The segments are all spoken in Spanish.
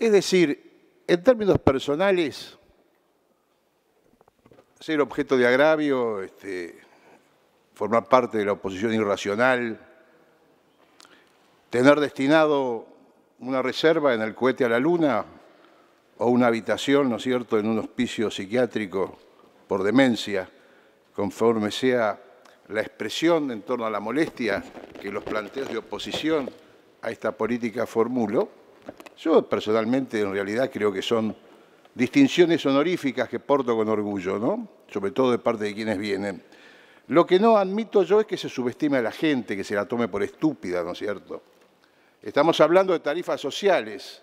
Es decir, en términos personales, ser objeto de agravio, formar parte de la oposición irracional, tener destinado una reserva en el cohete a la Luna o una habitación, ¿no es cierto?, en un hospicio psiquiátrico por demencia, conforme sea la expresión en torno a la molestia que los planteos de oposición a esta política formulo, yo personalmente en realidad creo que son distinciones honoríficas que porto con orgullo, ¿no?, sobre todo de parte de quienes vienen. Lo que no admito yo es que se subestime a la gente, que se la tome por estúpida, ¿no es cierto? Estamos hablando de tarifas sociales,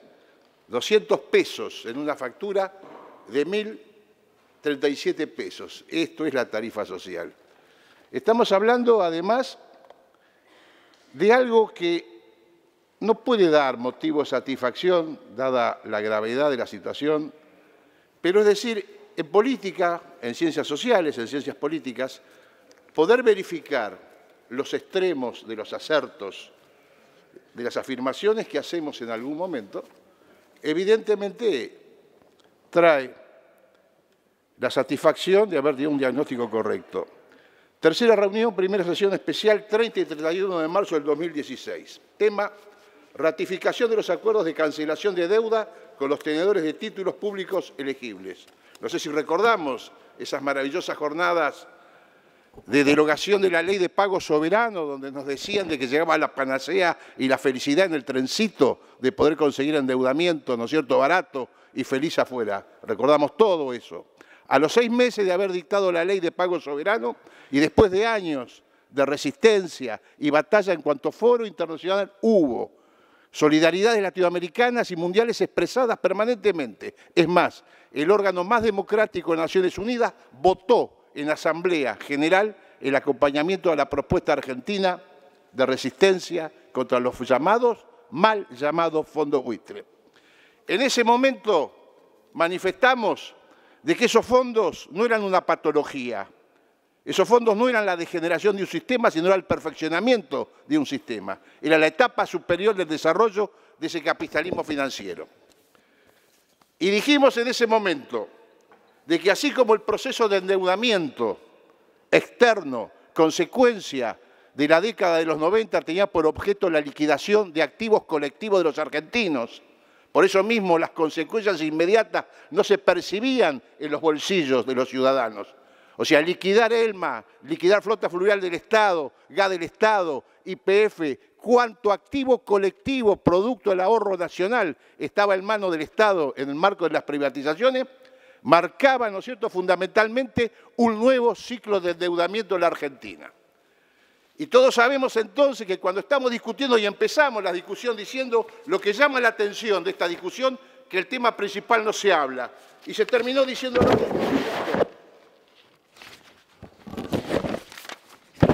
200 pesos en una factura de 1.037 pesos. Esto es la tarifa social. Estamos hablando, además, de algo que no puede dar motivo de satisfacción, dada la gravedad de la situación, pero es decir, en política, en ciencias sociales, en ciencias políticas, poder verificar los extremos de los acertos, de las afirmaciones que hacemos en algún momento, evidentemente trae la satisfacción de haber tenido un diagnóstico correcto. Tercera reunión, primera sesión especial, 30 y 31 de marzo del 2016. Tema: ratificación de los acuerdos de cancelación de deuda con los tenedores de títulos públicos elegibles. No sé si recordamos esas maravillosas jornadas de derogación de la ley de pago soberano, donde nos decían de que llegaba la panacea y la felicidad en el trencito de poder conseguir endeudamiento, ¿no es cierto?, barato y feliz afuera. Recordamos todo eso. A los 6 meses de haber dictado la ley de pago soberano y después de años de resistencia y batalla en cuanto foro internacional hubo solidaridades latinoamericanas y mundiales expresadas permanentemente. Es más, el órgano más democrático de Naciones Unidas votó en Asamblea General el acompañamiento a la propuesta argentina de resistencia contra los mal llamados fondos buitre. En ese momento manifestamos de que esos fondos no eran una patología, esos fondos no eran la degeneración de un sistema, sino era el perfeccionamiento de un sistema. Era la etapa superior del desarrollo de ese capitalismo financiero. Y dijimos en ese momento de que así como el proceso de endeudamiento externo, consecuencia de la década de los 90, tenía por objeto la liquidación de activos colectivos de los argentinos, por eso mismo las consecuencias inmediatas no se percibían en los bolsillos de los ciudadanos. O sea, liquidar ELMA, liquidar Flota Fluvial del Estado, GA del Estado, YPF, cuánto activo colectivo producto del ahorro nacional estaba en manos del Estado en el marco de las privatizaciones, marcaba, ¿no es cierto?, fundamentalmente un nuevo ciclo de endeudamiento en la Argentina. Y todos sabemos entonces que cuando estamos discutiendo y empezamos la discusión diciendo lo que llama la atención de esta discusión, que el tema principal no se habla, y se terminó diciendo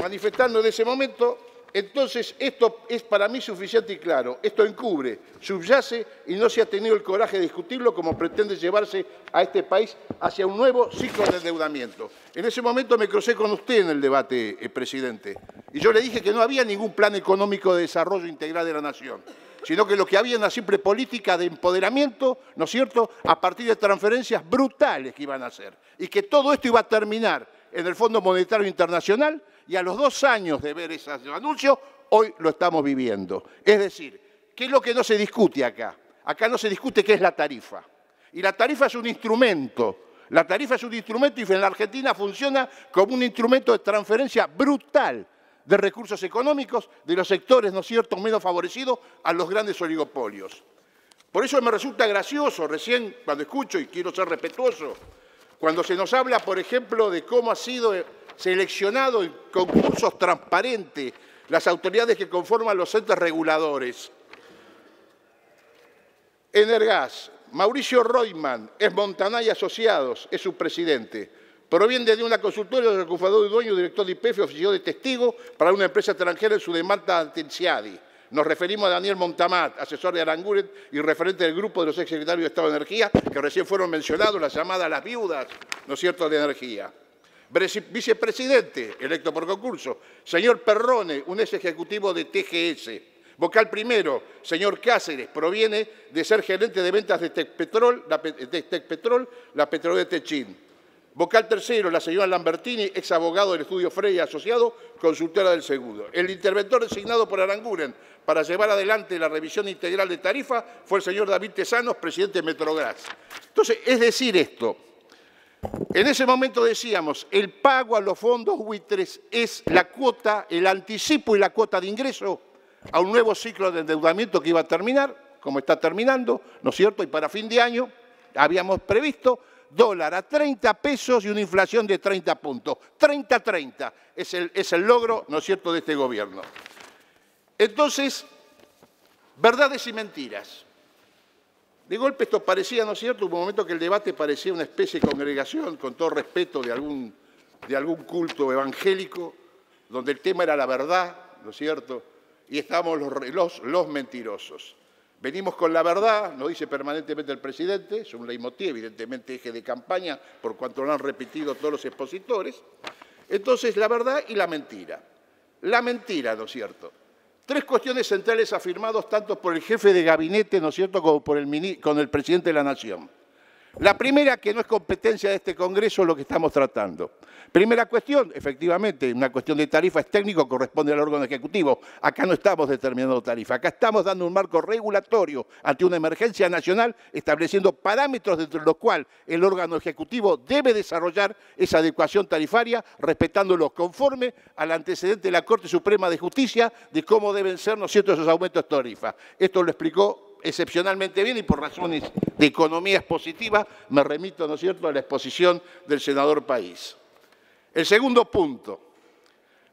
manifestando en ese momento, entonces esto es para mí suficiente y claro. Esto encubre, subyace y no se ha tenido el coraje de discutirlo como pretende llevarse a este país hacia un nuevo ciclo de endeudamiento. En ese momento me crucé con usted en el debate, presidente, y yo le dije que no había ningún plan económico de desarrollo integral de la nación, sino que lo que había era una simple política de empoderamiento, ¿no es cierto?, a partir de transferencias brutales que iban a hacer, y que todo esto iba a terminar en el Fondo Monetario Internacional, y a los 2 años de ver esos anuncios, hoy lo estamos viviendo. Es decir, ¿qué es lo que no se discute acá? Acá no se discute qué es la tarifa. Y la tarifa es un instrumento. La tarifa es un instrumento y en la Argentina funciona como un instrumento de transferencia brutal de recursos económicos de los sectores, ¿no es cierto?, menos favorecidos a los grandes oligopolios. Por eso me resulta gracioso recién cuando escucho, y quiero ser respetuoso, cuando se nos habla, por ejemplo, de cómo ha sido seleccionado en concursos transparentes las autoridades que conforman los entes reguladores. Energas, Mauricio Reutemann, es Montanay Asociados, es su presidente. Proviene de una consultora del cofundador y dueño, director de YPF, ofició de testigo para una empresa extranjera en su demanda ante el CIADI. Nos referimos a Daniel Montamat, asesor de Aranguren y referente del grupo de los exsecretarios de Estado de Energía, que recién fueron mencionados, las llamadas las viudas, ¿no es cierto?, de energía. Vicepresidente, electo por concurso, señor Perrone, un ex ejecutivo de TGS. Vocal primero, señor Cáceres, proviene de ser gerente de ventas de Tecpetrol, la petrolera de Techín. Vocal tercero, la señora Lambertini, ex abogado del estudio Frey asociado, consultora del seguro. El interventor designado por Aranguren para llevar adelante la revisión integral de tarifa fue el señor David Tesanos, presidente de Metrogas. Entonces, es decir esto, en ese momento decíamos, el pago a los fondos buitres es la cuota, el anticipo y la cuota de ingreso a un nuevo ciclo de endeudamiento que iba a terminar, como está terminando, ¿no es cierto? Y para fin de año habíamos previsto dólar a 30 pesos y una inflación de 30 puntos. 30-30 es el logro, ¿no es cierto?, de este gobierno. Entonces, verdades y mentiras. De golpe esto parecía, ¿no es cierto?, un momento que el debate parecía una especie de congregación, con todo respeto, de algún culto evangélico, donde el tema era la verdad, ¿no es cierto?, y estábamos los mentirosos. Venimos con la verdad, lo dice permanentemente el presidente, es un leitmotiv, evidentemente eje de campaña, por cuanto lo han repetido todos los expositores. Entonces, la verdad y la mentira. La mentira, ¿no es cierto? Tres cuestiones centrales afirmadas tanto por el jefe de gabinete, ¿no es cierto?, como por con el presidente de la Nación. La primera, que no es competencia de este Congreso lo que estamos tratando. Primera cuestión, efectivamente, una cuestión de tarifa es técnico, corresponde al órgano ejecutivo. Acá no estamos determinando tarifa, acá estamos dando un marco regulatorio ante una emergencia nacional, estableciendo parámetros dentro de los cuales el órgano ejecutivo debe desarrollar esa adecuación tarifaria, respetándolo conforme al antecedente de la Corte Suprema de Justicia de cómo deben ser, ¿no es cierto?, esos aumentos de tarifa. Esto lo explicó excepcionalmente bien y por razones de economía expositiva me remito, ¿no es cierto?, a la exposición del senador País. El segundo punto,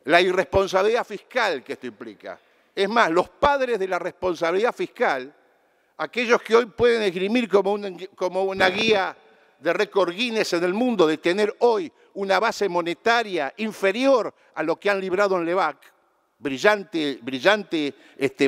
la irresponsabilidad fiscal que esto implica. Es más, los padres de la responsabilidad fiscal, aquellos que hoy pueden esgrimir como una guía de récord Guinness en el mundo, de tener hoy una base monetaria inferior a lo que han librado en Levac, brillante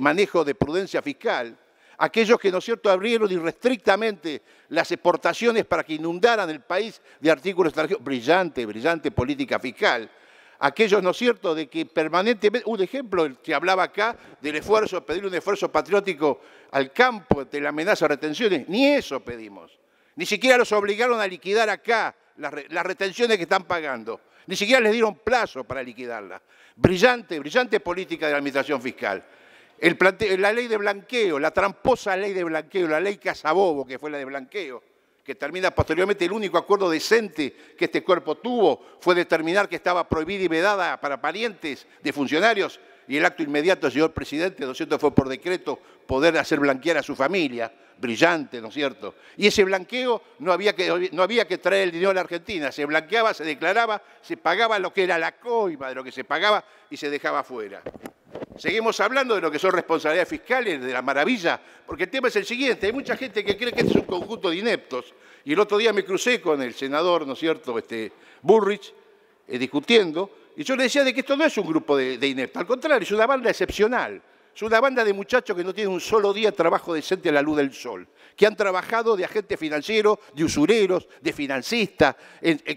manejo de prudencia fiscal, aquellos que, ¿no es cierto?, abrieron irrestrictamente las exportaciones para que inundaran el país de artículos extranjeros, brillante política fiscal, aquellos, ¿no es cierto?, de que permanentemente, un ejemplo, el que hablaba acá del esfuerzo, pedir un esfuerzo patriótico al campo ante la amenaza de retenciones, ni eso pedimos, ni siquiera los obligaron a liquidar acá las retenciones que están pagando, ni siquiera les dieron plazo para liquidarlas. Brillante política de la administración fiscal. La ley de blanqueo, la tramposa ley de blanqueo, la ley Casabobo, que fue la de blanqueo, que termina posteriormente, el único acuerdo decente que este cuerpo tuvo fue determinar que estaba prohibida y vedada para parientes de funcionarios, y el acto inmediato, señor presidente, ¿no es cierto?, fue por decreto poder hacer blanquear a su familia. Brillante, ¿no es cierto? Y ese blanqueo no había que traer el dinero a la Argentina, se blanqueaba, se declaraba, se pagaba lo que era la coima de lo que se pagaba y se dejaba fuera. Seguimos hablando de lo que son responsabilidades fiscales, de la maravilla, porque el tema es el siguiente, hay mucha gente que cree que este es un conjunto de ineptos, y el otro día me crucé con el senador, ¿no es cierto?, Bullrich, discutiendo, y yo le decía de que esto no es un grupo de ineptos, al contrario, es una banda excepcional, es una banda de muchachos que no tienen un solo día de trabajo decente a la luz del sol, que han trabajado de agentes financieros, de usureros, de financistas,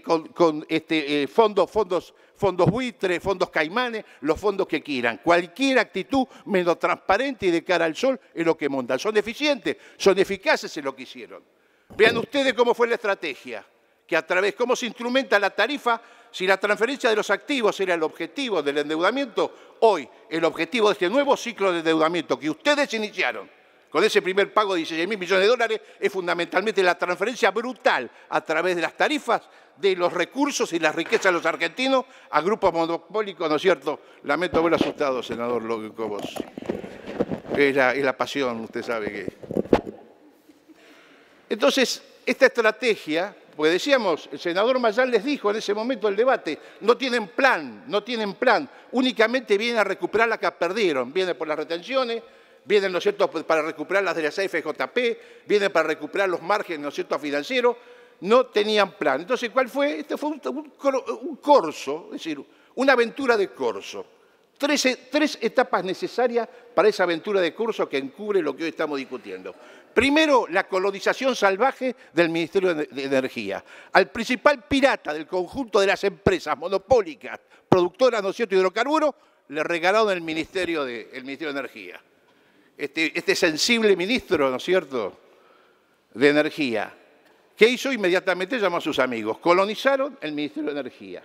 con fondos buitres, fondos caimanes, los fondos que quieran. Cualquier actitud menos transparente y de cara al sol es lo que montan. Son eficientes, son eficaces en lo que hicieron. Vean ustedes cómo fue la estrategia, cómo se instrumenta la tarifa. Si la transferencia de los activos era el objetivo del endeudamiento, hoy el objetivo de este nuevo ciclo de endeudamiento que ustedes iniciaron con ese primer pago de 16.000 millones de dólares es fundamentalmente la transferencia brutal a través de las tarifas de los recursos y las riquezas de los argentinos a grupos monopólicos, ¿no es cierto? Lamento haber asustado, senador Cobos. Es la pasión, usted sabe que... Entonces, esta estrategia, pues decíamos, el senador Mayán les dijo en ese momento del debate, no tienen plan, únicamente vienen a recuperar la que perdieron, vienen por las retenciones, vienen, ¿no es cierto?, para recuperar las de la CFJP, vienen para recuperar los márgenes, ¿no es cierto?, financieros, no tenían plan. Entonces, ¿cuál fue? Este fue un corso, es decir, una aventura de corso. Tres etapas necesarias para esa aventura de corso que encubre lo que hoy estamos discutiendo. Primero, la colonización salvaje del Ministerio de Energía. Al principal pirata del conjunto de las empresas monopólicas, productoras, ¿no es cierto?, hidrocarburos, le regalaron el Ministerio de Energía. este sensible ministro, ¿no es cierto?, de Energía. ¿Qué hizo? Inmediatamente llamó a sus amigos. Colonizaron el Ministerio de Energía.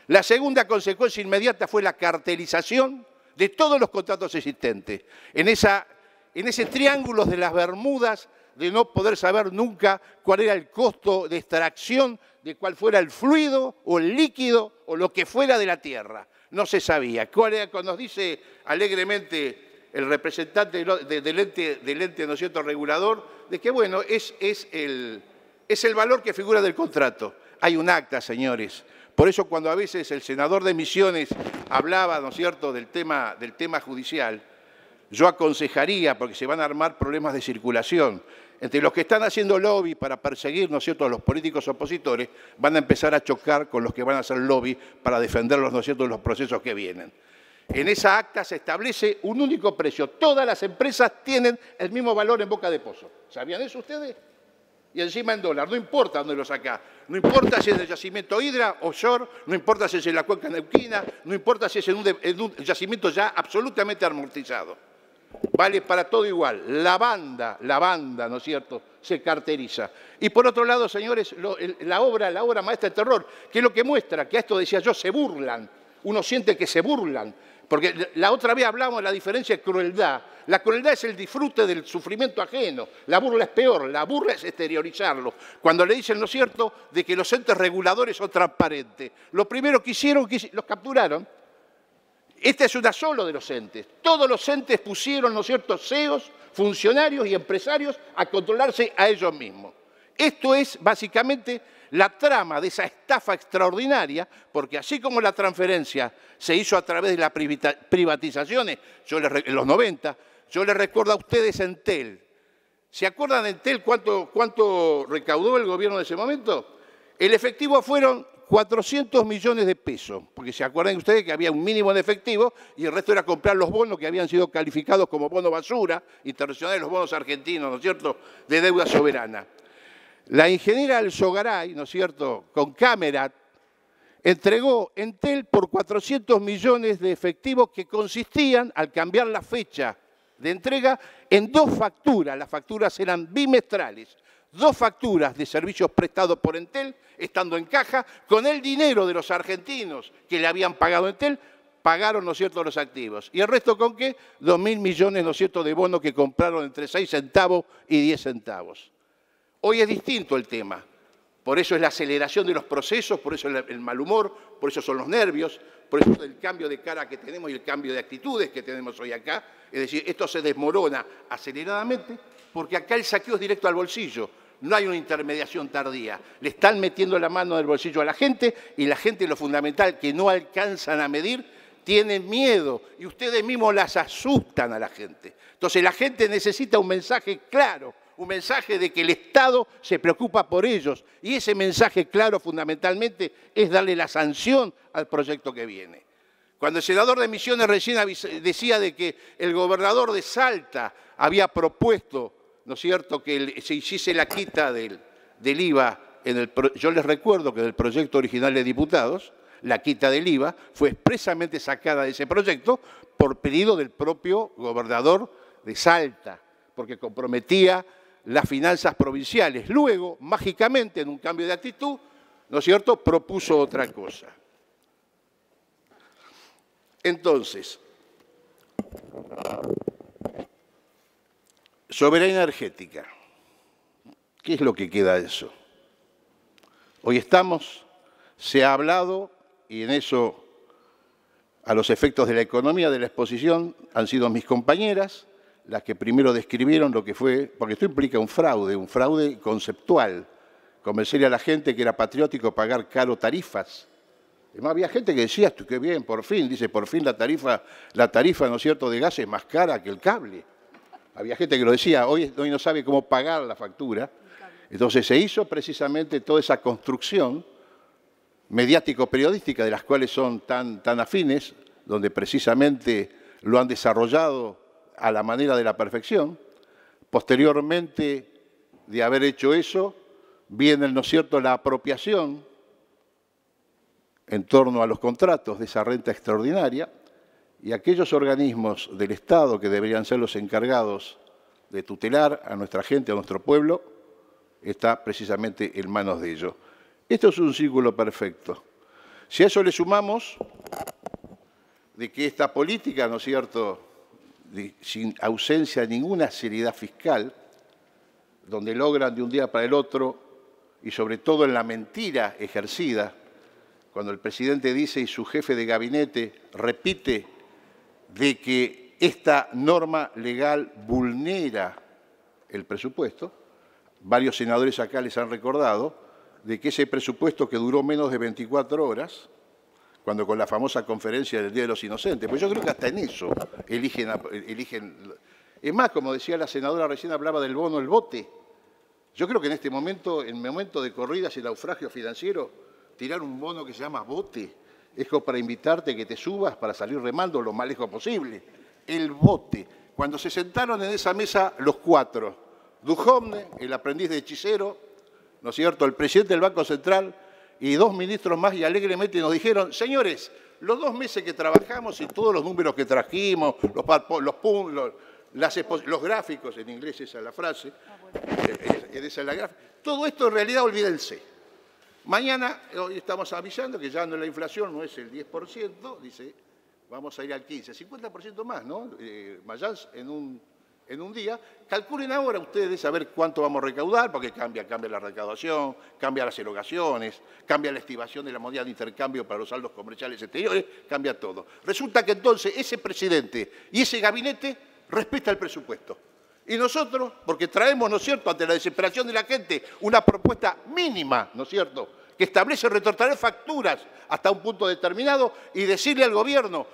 La segunda consecuencia inmediata fue la cartelización de todos los contratos existentes. En ese triángulo de las Bermudas, de no poder saber nunca cuál era el costo de extracción de cuál fuera el fluido o el líquido o lo que fuera de la tierra. No se sabía. Cuando nos dice alegremente el representante del ente, ¿no es cierto?, regulador, de que, bueno, es el valor que figura del contrato. Hay un acta, señores. Por eso cuando a veces el senador de Misiones hablaba, ¿no es cierto?, del tema judicial, yo aconsejaría, porque se van a armar problemas de circulación, entre los que están haciendo lobby para perseguir, ¿no es cierto?, a los políticos opositores, van a empezar a chocar con los que van a hacer lobby para defenderlos, ¿no es cierto?, en los procesos que vienen. En esa acta se establece un único precio. Todas las empresas tienen el mismo valor en boca de pozo. ¿Sabían eso ustedes? Y encima en dólar. No importa dónde lo saca. No importa si es del yacimiento Hidra, offshore, no importa si es en la cuenca neuquina, no importa si es en un yacimiento ya absolutamente amortizado. Vale para todo igual. La banda, ¿no es cierto?, se caracteriza. Y por otro lado, señores, la obra maestra del terror, que es lo que muestra que a esto decía yo, se burlan. Uno siente que se burlan. Porque la otra vez hablamos de la diferencia de crueldad. La crueldad es el disfrute del sufrimiento ajeno. La burla es peor, la burla es exteriorizarlo. Cuando le dicen, ¿no es cierto?, de que los entes reguladores son transparentes. Lo primero que hicieron, los capturaron. Este es una solo de los entes. Todos los entes pusieron, ¿no es cierto?, CEOs, funcionarios y empresarios a controlarse a ellos mismos. Esto es básicamente la trama de esa estafa extraordinaria, porque así como la transferencia se hizo a través de las privatizaciones, en los 90, yo les recuerdo a ustedes Entel. ¿Se acuerdan de Entel cuánto recaudó el gobierno en ese momento? El efectivo fueron 400 millones de pesos, porque se acuerdan ustedes que había un mínimo de efectivo y el resto era comprar los bonos que habían sido calificados como bonos basura, internacionales, los bonos argentinos, ¿no es cierto?, de deuda soberana. La ingeniera Alzogaray, ¿no es cierto?, con Camerat, entregó Entel por 400 millones de efectivos que consistían, al cambiar la fecha de entrega, en dos facturas. Las facturas eran bimestrales. Dos facturas de servicios prestados por Entel, estando en caja, con el dinero de los argentinos que le habían pagado a Entel, pagaron, ¿no es cierto?, los activos. ¿Y el resto con qué? 2.000 millones, ¿no es cierto?, de bonos que compraron entre 6 centavos y 10 centavos. Hoy es distinto el tema. Por eso es la aceleración de los procesos, por eso el mal humor, por eso son los nervios, por eso el cambio de cara que tenemos y el cambio de actitudes que tenemos hoy acá. Es decir, esto se desmorona aceleradamente porque acá el saqueo es directo al bolsillo. No hay una intermediación tardía. Le están metiendo la mano del bolsillo a la gente y la gente, lo fundamental, que no alcanzan a medir, tienen miedo y ustedes mismos las asustan a la gente. Entonces la gente necesita un mensaje claro, un mensaje de que el Estado se preocupa por ellos. Y ese mensaje claro, fundamentalmente, es darle la sanción al proyecto que viene. Cuando el senador de Misiones recién decía de que el gobernador de Salta había propuesto, ¿no es cierto?, que se hiciese la quita del IVA, yo les recuerdo que del proyecto original de diputados, la quita del IVA fue expresamente sacada de ese proyecto por pedido del propio gobernador de Salta, porque comprometía las finanzas provinciales. Luego, mágicamente, en un cambio de actitud, ¿no es cierto?, propuso otra cosa. Entonces, soberanía energética. ¿Qué es lo que queda de eso? Hoy se ha hablado, y en eso, a los efectos de la economía de la exposición, han sido mis compañeras las que primero describieron lo que fue, porque esto implica un fraude conceptual, convencerle a la gente que era patriótico pagar caro tarifas. Además, había gente que decía, esto qué bien, por fin, dice, por fin la tarifa, ¿no es cierto?, de gas es más cara que el cable. Había gente que lo decía, hoy no sabe cómo pagar la factura. Entonces se hizo precisamente toda esa construcción mediático-periodística de las cuales son tan afines, donde precisamente lo han desarrollado a la manera de la perfección. Posteriormente de haber hecho eso, viene, ¿no es cierto?, la apropiación en torno a los contratos de esa renta extraordinaria, y aquellos organismos del Estado que deberían ser los encargados de tutelar a nuestra gente, a nuestro pueblo, está precisamente en manos de ellos. Esto es un círculo perfecto. Si a eso le sumamos de que esta política, ¿no es cierto?, sin ausencia de ninguna seriedad fiscal, donde logran de un día para el otro, y sobre todo en la mentira ejercida, cuando el presidente dice y su jefe de gabinete repite de que esta norma legal vulnera el presupuesto, varios senadores acá les han recordado de que ese presupuesto que duró menos de 24 horas, cuando con la famosa conferencia del Día de los Inocentes, pues yo creo que hasta en eso eligen. Es más, como decía la senadora recién, hablaba del bono, el bote. Yo creo que en este momento, en momento de corridas y naufragio financiero, tirar un bono que se llama bote es como para invitarte a que te subas para salir remando lo más lejos posible. El bote. Cuando se sentaron en esa mesa los cuatro, Duhovne, el aprendiz de hechicero, ¿no es cierto?, el presidente del Banco Central y dos ministros más, y alegremente nos dijeron: señores, los 2 meses que trabajamos y todos los números que trajimos, los gráficos, en inglés esa es la frase, esa es la gráfica, todo esto en realidad olvídense. Mañana, hoy estamos avisando que ya no, la inflación no es el 10%, dice, vamos a ir al 15%, 50% más, ¿no? Mayans en un día. Calculen ahora ustedes a ver cuánto vamos a recaudar, porque cambia la recaudación, cambia las erogaciones, cambia la estimación de la moneda de intercambio para los saldos comerciales exteriores, cambia todo. Resulta que entonces ese presidente y ese gabinete respeta el presupuesto. Y nosotros, porque traemos, ¿no es cierto?, ante la desesperación de la gente, una propuesta mínima, ¿no es cierto?, que establece retrotraer facturas hasta un punto determinado y decirle al gobierno: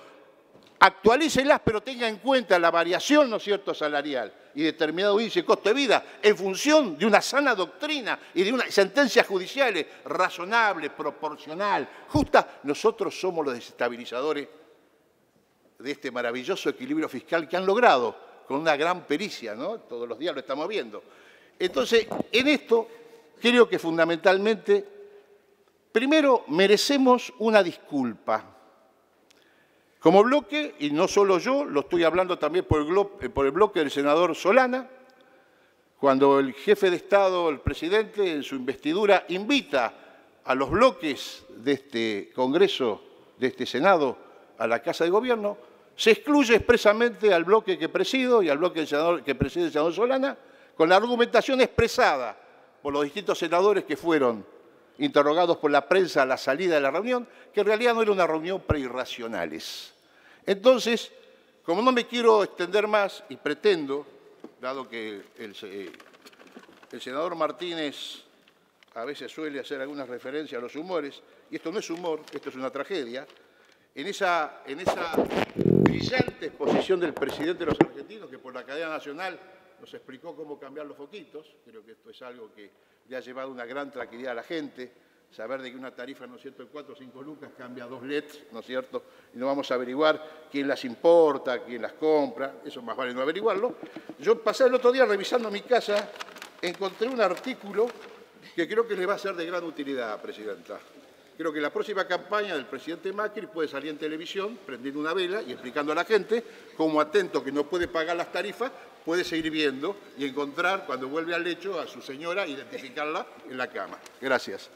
actualícelas, pero tenga en cuenta la variación, ¿no es cierto?, salarial y determinado índice de costo de vida en función de una sana doctrina y de unas sentencias judiciales razonable, proporcional, justa. Nosotros somos los desestabilizadores de este maravilloso equilibrio fiscal que han logrado con una gran pericia, ¿no? Todos los días lo estamos viendo. Entonces, en esto creo que fundamentalmente, primero, merecemos una disculpa. Como bloque, y no solo yo, lo estoy hablando también por el bloque del senador Solana, cuando el jefe de Estado, el presidente, en su investidura, invita a los bloques de este Congreso, de este Senado, a la Casa de Gobierno, se excluye expresamente al bloque que presido y al bloque que preside el senador Solana, con la argumentación expresada por los distintos senadores que fueron interrogados por la prensa a la salida de la reunión, que en realidad no era una reunión preirracionales. Entonces, como no me quiero extender más y pretendo, dado que el senador Martínez a veces suele hacer algunas referencias a los humores, y esto no es humor, esto es una tragedia, en esa brillante exposición del presidente de los argentinos, que por la cadena nacional nos explicó cómo cambiar los foquitos, creo que esto es algo que le ha llevado una gran tranquilidad a la gente, saber de que una tarifa, ¿no es cierto?, de 4 o 5 lucas cambia 2 LEDs, ¿no es cierto?, y no vamos a averiguar quién las importa, quién las compra, eso más vale no averiguarlo. Yo pasé el otro día revisando mi casa, encontré un artículo que creo que le va a ser de gran utilidad, Presidenta. Creo que la próxima campaña del presidente Macri puede salir en televisión, prendiendo una vela y explicando a la gente cómo, atento que no puede pagar las tarifas, puede seguir viendo y encontrar, cuando vuelve al lecho, a su señora, identificarla en la cama. Gracias.